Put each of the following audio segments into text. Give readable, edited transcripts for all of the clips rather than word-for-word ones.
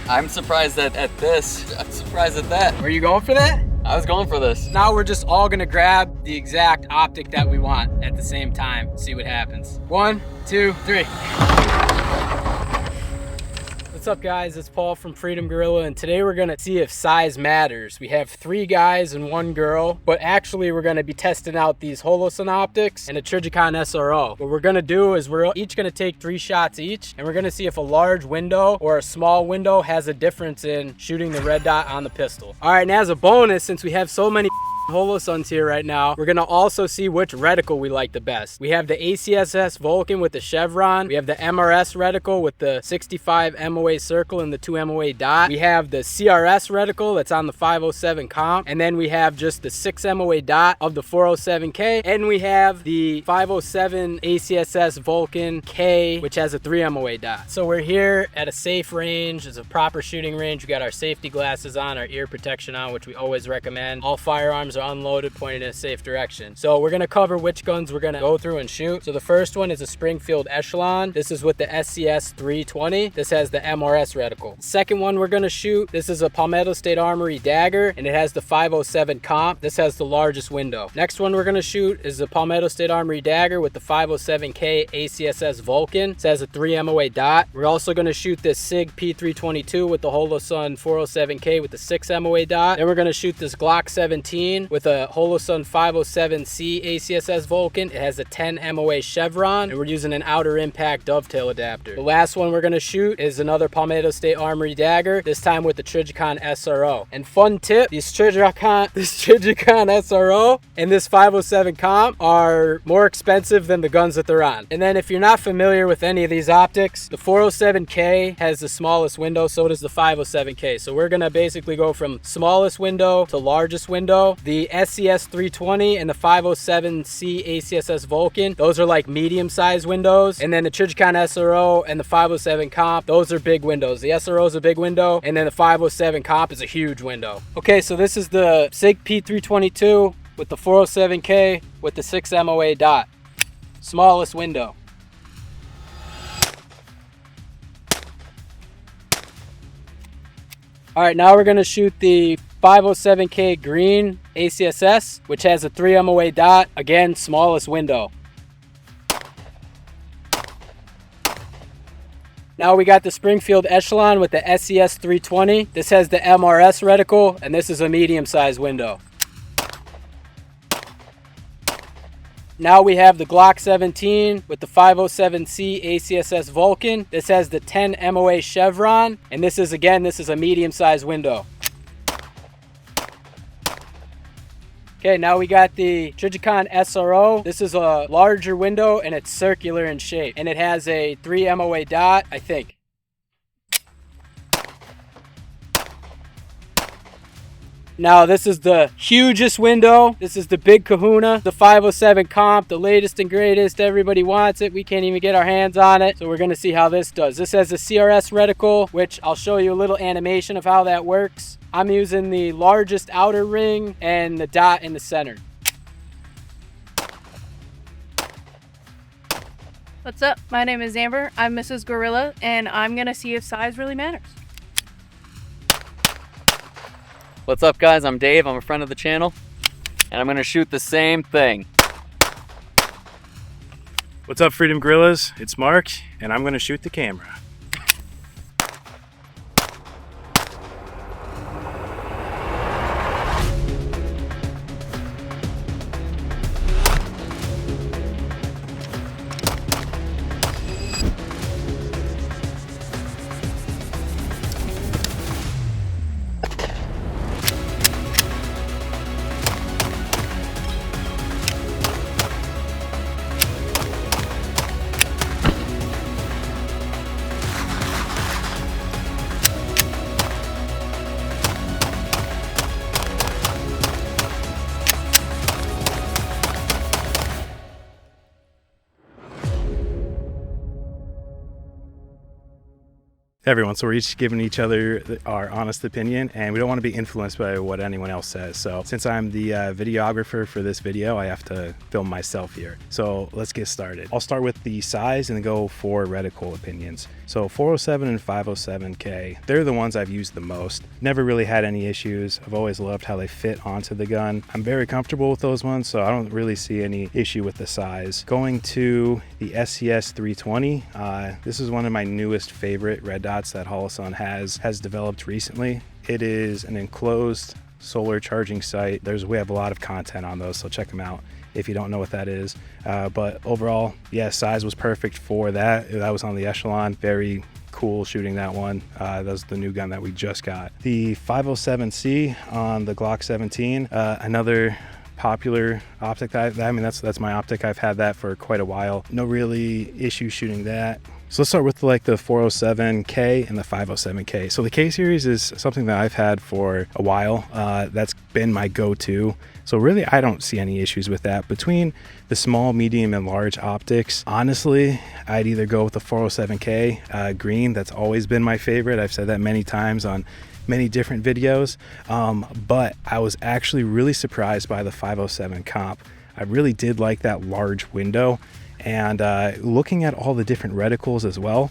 I'm surprised at this. I'm surprised at that. Were you going for that? I was going for this. Now we're just all gonna grab the exact optic that we want at the same time. See what happens. 1, 2, 3. What's up guys, it's Paul from Freedom Gorilla, and today we're gonna see if size matters. We have 3 guys and 1 girl, but actually we're gonna be testing out these Holosun optics and a Trijicon SRO. What we're gonna do is we're each gonna take 3 shots each, and we're gonna see if a large window or a small window has a difference in shooting the red dot on the pistol. All right, and as a bonus, since we have so many Holosuns here right now, we're gonna also see which reticle we like the best. We have the ACSS Vulcan with the chevron. We have the MRS reticle with the 65 MOA circle and the 2 MOA dot. We have the CRS reticle that's on the 507 comp, and then we have just the 6 MOA dot of the 407K, and we have the 507 ACSS Vulcan K, which has a 3 MOA dot. So we're here at a safe range. It's a proper shooting range. We got our safety glasses on, our ear protection on, which we always recommend. All firearms are unloaded, pointed in a safe direction. So we're gonna cover which guns we're gonna go through and shoot. So the first one is a Springfield Echelon. This is with the SCS 320. This has the MRS reticle. Second one we're gonna shoot, this is a Palmetto State Armory dagger, and it has the 507 comp. This has the largest window. Next one we're gonna shoot is the Palmetto State Armory dagger with the 507K ACSS Vulcan. This has a 3 MOA dot. We're also gonna shoot this SIG P322 with the Holosun 407K with the 6 MOA dot. Then we're gonna shoot this Glock 17 with a Holosun 507C ACSS Vulcan. It has a 10 MOA chevron, and we're using an outer impact dovetail adapter. The last one we're gonna shoot is another Palmetto State Armory dagger, this time with the Trijicon SRO. And fun tip, this Trijicon SRO and this 507 comp are more expensive than the guns that they're on. And then if you're not familiar with any of these optics, the 407K has the smallest window, so does the 507K. So we're gonna basically go from smallest window to largest window. The SCS 320 and the 507C ACSS Vulcan, those are like medium-sized windows. And then the Trijicon SRO and the 507 comp, those are big windows. The SRO is a big window, and then the 507 comp is a huge window. Okay, so this is the SIG P322 with the 407K with the 6 MOA dot. Smallest window. All right, now we're gonna shoot the 507K green ACSS, which has a 3 MOA dot. Again, smallest window. Now we got the Springfield Echelon with the SCS 320. This has the MRS reticle, and this is a medium-sized window. Now we have the Glock 17 with the 507C ACSS Vulcan. This has the 10 MOA chevron, and this is a medium-sized window. Okay, now we got the Trijicon SRO. This is a larger window, and it's circular in shape, and it has a 3 MOA dot, I think. Now this is the hugest window. This is the big kahuna, the 507 comp, the latest and greatest. Everybody wants it. We can't even get our hands on it. So we're gonna see how this does. This has a CRS reticle, which I'll show you a little animation of how that works. I'm using the largest outer ring and the dot in the center. What's up? My name is Amber. I'm Mrs. Gorilla, and I'm gonna see if size really matters. What's up guys, I'm Dave, I'm a friend of the channel, and I'm gonna shoot the same thing. What's up Freedom Gorillas, it's Mark, and I'm gonna shoot the camera. everyone. So we're each giving each other our honest opinion, and we don't want to be influenced by what anyone else says. So since I'm the videographer for this video, I have to film myself here. So let's get started. I'll start with the size and then go for reticle opinions. So 407 and 507K, they're the ones I've used the most. Never really had any issues. I've always loved how they fit onto the gun. I'm very comfortable with those ones, so I don't really see any issue with the size. Going to the SCS 320, this is one of my newest favorite red dots that Holosun has developed recently. It is an enclosed solar charging site. We have a lot of content on those, so check them out if you don't know what that is. But overall, yeah, size was perfect for that. That was on the Echelon. Very cool shooting that one. That was the new gun that we just got. The 507C on the Glock 17, another popular optic that's my optic. I've had that for quite a while. No really issue shooting that. So let's start with like the 407K and the 507K. So the K series is something that I've had for a while. That's been my go-to. So really, I don't see any issues with that. Between the small, medium, and large optics, honestly, I'd either go with the 407K green. That's always been my favorite. I've said that many times on many different videos. But I was actually really surprised by the 507 comp. I really did like that large window. And looking at all the different reticles as well,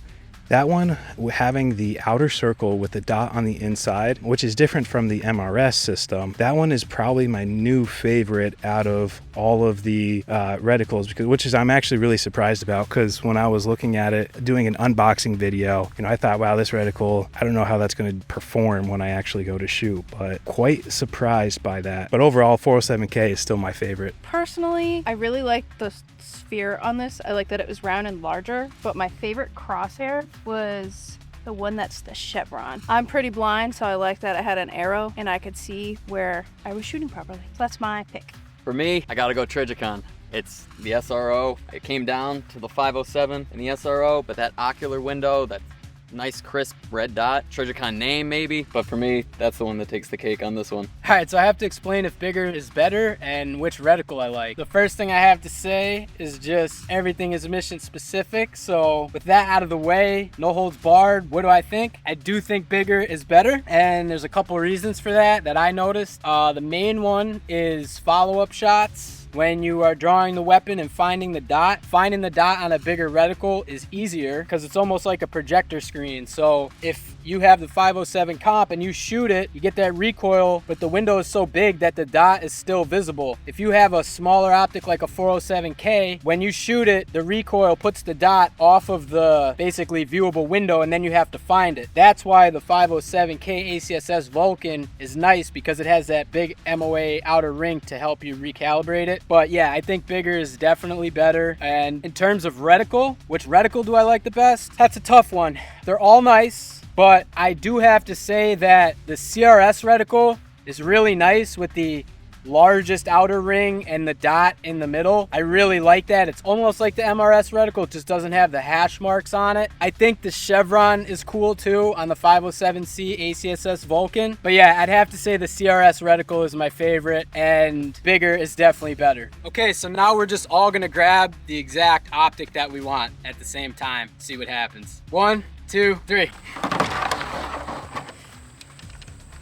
that one having the outer circle with the dot on the inside, which is different from the MRS system, that one is probably my new favorite out of all of the reticles, which I'm actually really surprised about, because when I was looking at it, doing an unboxing video, I thought, wow, this reticle, I don't know how that's going to perform when I actually go to shoot, but quite surprised by that. But overall, 407K is still my favorite. Personally, I really like the sphere on this. I like that it was round and larger, but my favorite crosshair was the one that's the chevron. I'm pretty blind, so I like that I had an arrow and I could see where I was shooting properly. So that's my pick. For me, I gotta go Trijicon. It's the SRO. It came down to the 507 in the SRO, but that ocular window, that nice crisp red dot, Trijicon name maybe, but for me, that's the one that takes the cake on this one. All right, so I have to explain if bigger is better and which reticle I like. The first thing I have to say is just everything is mission specific. So with that out of the way, no holds barred, what do I think? I do think bigger is better, and there's a couple reasons for that I noticed. The main one is follow-up shots. When you are drawing the weapon and finding the dot on a bigger reticle is easier because it's almost like a projector screen. So if you have the 507 comp and you shoot it, you get that recoil, but the window is so big that the dot is still visible. If you have a smaller optic like a 407K, when you shoot it, the recoil puts the dot off of the basically viewable window, and then you have to find it. That's why the 507K ACSS Vulcan is nice, because it has that big MOA outer ring to help you recalibrate it. But yeah, I think bigger is definitely better. And in terms of reticle, which reticle do I like the best? That's a tough one. They're all nice, but I do have to say that the CRS reticle is really nice with the largest outer ring and the dot in the middle. I really like that. It's almost like the MRS reticle, it just doesn't have the hash marks on it. I think the chevron is cool too on the 507C ACSS Vulcan. But yeah, I'd have to say the CRS reticle is my favorite, and bigger is definitely better. Okay, so now we're just all gonna grab the exact optic that we want at the same time. See what happens. 1, 2, 3.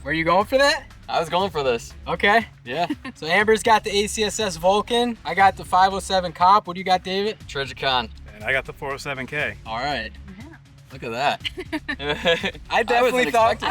Where are you going for that? I was going for this. Okay. Yeah. So Amber's got the ACSS Vulcan. I got the 507 comp. What do you got, David? Trijicon. And I got the 407K. All right. Look at that. I definitely thought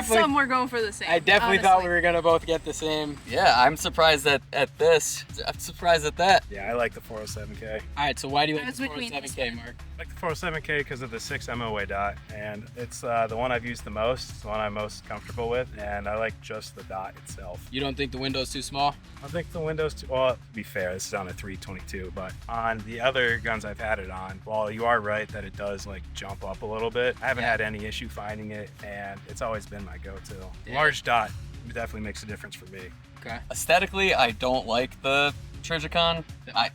some were going for the same. I definitely thought we were gonna both get the same. Yeah, I'm surprised at this. I'm surprised at that. Yeah, I like the 407K. All right, so why do you like the between 407K, Mark? I like the 407K because of the 6 MOA dot, and it's the one I've used the most. It's the one I'm most comfortable with, and I like just the dot itself. You don't think the window's too small? I think the window's too, well, to be fair, this is on a 322, but on the other guns I've had it on, while you are right that it does like jump up a little bit, I haven't had any issue finding it, and it's always been my go-to. Yeah. Large dot definitely makes a difference for me. Okay. Aesthetically, I don't like the Trijicon.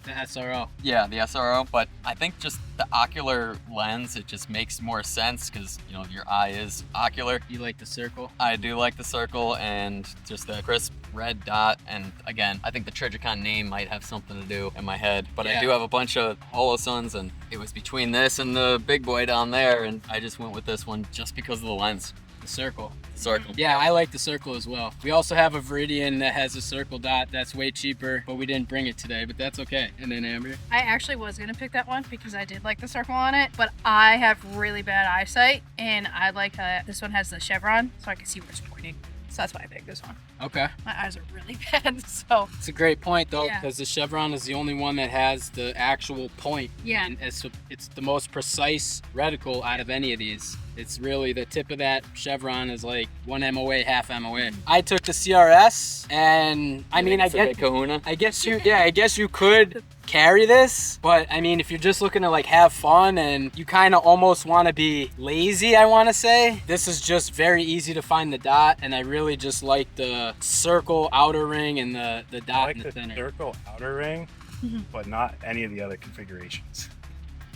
the SRO. Yeah, the SRO, but I think just the ocular lens, it just makes more sense because, you know, your eye is ocular. You like the circle? I do like the circle and just the crisp red dot. And again, I think the Trijicon name might have something to do in my head, but I do have a bunch of Holosuns, and it was between this and the big boy down there, and I just went with this one just because of the lens. The circle. Circle. Yeah, I like the circle as well. We also have a Viridian that has a circle dot that's way cheaper, but we didn't bring it today, but that's okay. And then Amber? I actually was gonna pick that one because I did like the circle on it, but I have really bad eyesight, and I like this one has the chevron, so I can see where it's pointing. So that's why I picked this one. Okay. My eyes are really bad, so. It's a great point though, Yeah. because the chevron is the only one that has the actual point. Yeah. And it's the most precise reticle out of any of these. It's really the tip of that chevron is like 1 MOA, half MOA. I took the CRS, and I mean, I get Kahuna. I guess you could carry this, but I mean, if you're just looking to like have fun and you kind of almost want to be lazy, I want to say, this is just very easy to find the dot, and I really just like the circle outer ring and the I dot like in the the center. circle outer ring, but not any of the other configurations.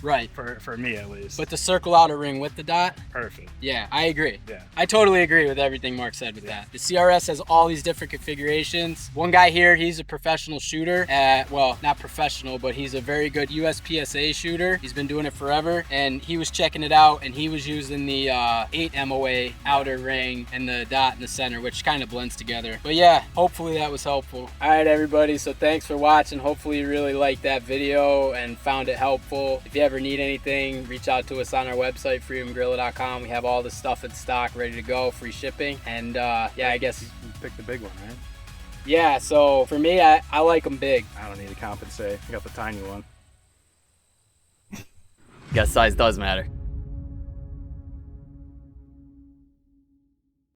Right. For me at least. But the circle outer ring with the dot, Perfect. yeah, I agree. Yeah. I totally agree with everything Mark said with that. The CRS has all these different configurations. One guy here, he's a professional shooter. Well, not professional, but he's a very good USPSA shooter. He's been doing it forever, and he was checking it out, and he was using the 8 MOA outer ring and the dot in the center, which kind of blends together. But yeah, hopefully that was helpful. All right, everybody, so thanks for watching. Hopefully you really liked that video and found it helpful. If you ever need anything, reach out to us on our website, freedomgorilla.com. We have all the stuff in stock, ready to go, free shipping. And yeah, I guess You picked the big one, right? yeah, so for me, I like them big. I don't need to compensate. I got the tiny one. Guess size does matter.